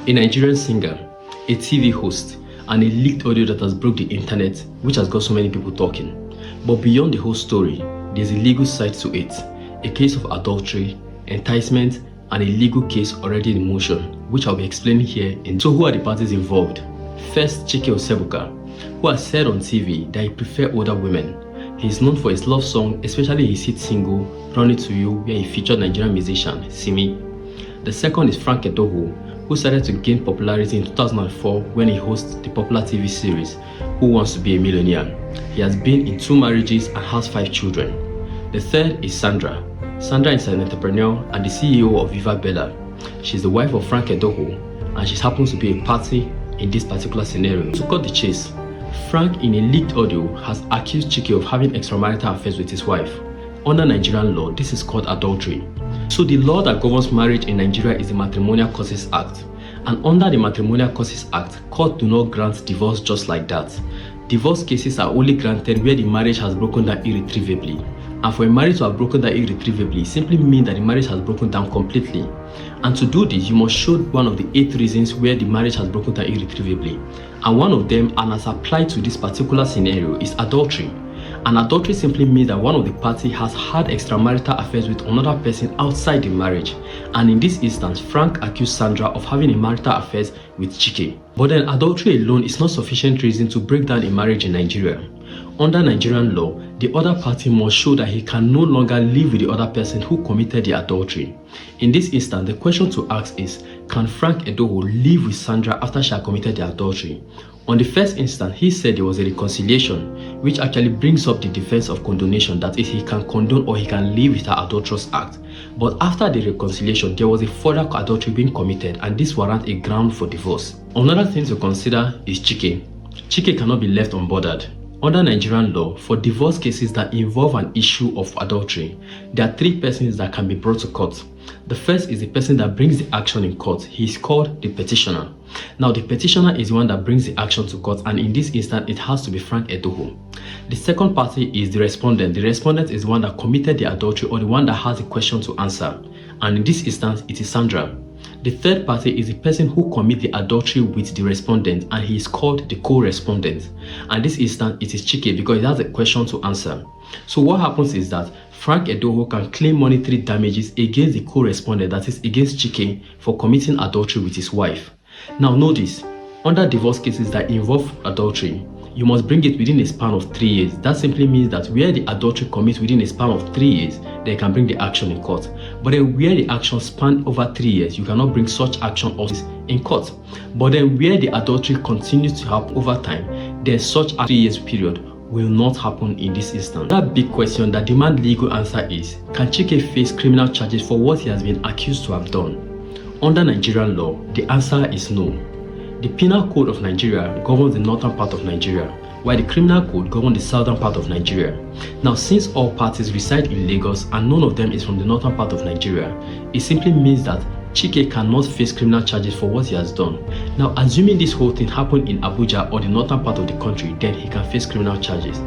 A Nigerian singer, a TV host, and a leaked audio that has broke the internet, which has got so many people talking. But beyond the whole story, there's a legal side to it, a case of adultery, enticement, and a legal case already in motion, which I'll be explaining here. So who are the parties involved? First, Chike Osebuka, who has said on TV that he prefers older women. He is known for his love song, especially his hit single, Run It To You, where he featured Nigerian musician, Simi. The second is Frank Edoho, who started to gain popularity in 2004 when he hosts the popular TV series, Who Wants to Be a Millionaire. He has been in 2 marriages and has 5 children. The third is Sandra. Sandra is an entrepreneur and the CEO of Viva Bella. She's the wife of Frank Edoho, and she happens to be a party in this particular scenario. To cut the chase, Frank, in a leaked audio, has accused Chike of having extramarital affairs with his wife. Under Nigerian law, this is called adultery. So the law that governs marriage in Nigeria is the Matrimonial Causes Act. And under the Matrimonial Causes Act, courts do not grant divorce just like that. Divorce cases are only granted where the marriage has broken down irretrievably. And for a marriage to have broken down irretrievably simply means that the marriage has broken down completely. And to do this, you must show one of the 8 reasons where the marriage has broken down irretrievably. And one of them, and as applied to this particular scenario, is adultery. And adultery simply means that one of the parties has had extramarital affairs with another person outside the marriage. And in this instance, Frank accused Sandra of having a marital affairs with Chike. But then adultery alone is not sufficient reason to break down a marriage in Nigeria. Under Nigerian law, the other party must show that he can no longer live with the other person who committed the adultery. In this instance, the question to ask is, can Frank Edoho live with Sandra after she had committed the adultery? On the first instance, he said there was a reconciliation, which actually brings up the defense of condonation, that is, he can condone or he can live with her adulterous act. But after the reconciliation, there was a further adultery being committed, and this warrants a ground for divorce. Another thing to consider is Chike. Chike cannot be left unbothered. Under Nigerian law, for divorce cases that involve an issue of adultery, there are 3 persons that can be brought to court. The first is the person that brings the action in court. He is called the petitioner. Now, the petitioner is the one that brings the action to court, and in this instance, it has to be Frank Edoho. The second party is the respondent. The respondent is the one that committed the adultery or the one that has a question to answer. And in this instance, it is Sandra. The third party is the person who commits the adultery with the respondent, and he is called the co-respondent. And this instance, it is Chike because he has a question to answer. So what happens is that Frank Edoho can claim monetary damages against the co-respondent, that is against Chike, for committing adultery with his wife. Now notice, under divorce cases that involve adultery, you must bring it within a span of 3 years. That simply means that where the adultery commits within a span of 3 years, they can bring the action in court. But then where the action span over 3 years, you cannot bring such action in court. But then where the adultery continues to happen over time, then such a 3 years period will not happen in this instance. That big question that demands legal answer is, can Chike face criminal charges for what he has been accused to have done? Under Nigerian law, the answer is no. The Penal Code of Nigeria governs the northern part of Nigeria, while the Criminal Code governs the southern part of Nigeria. Now, since all parties reside in Lagos and none of them is from the northern part of Nigeria, it simply means that Chike cannot face criminal charges for what he has done. Now, assuming this whole thing happened in Abuja or the northern part of the country, then he can face criminal charges.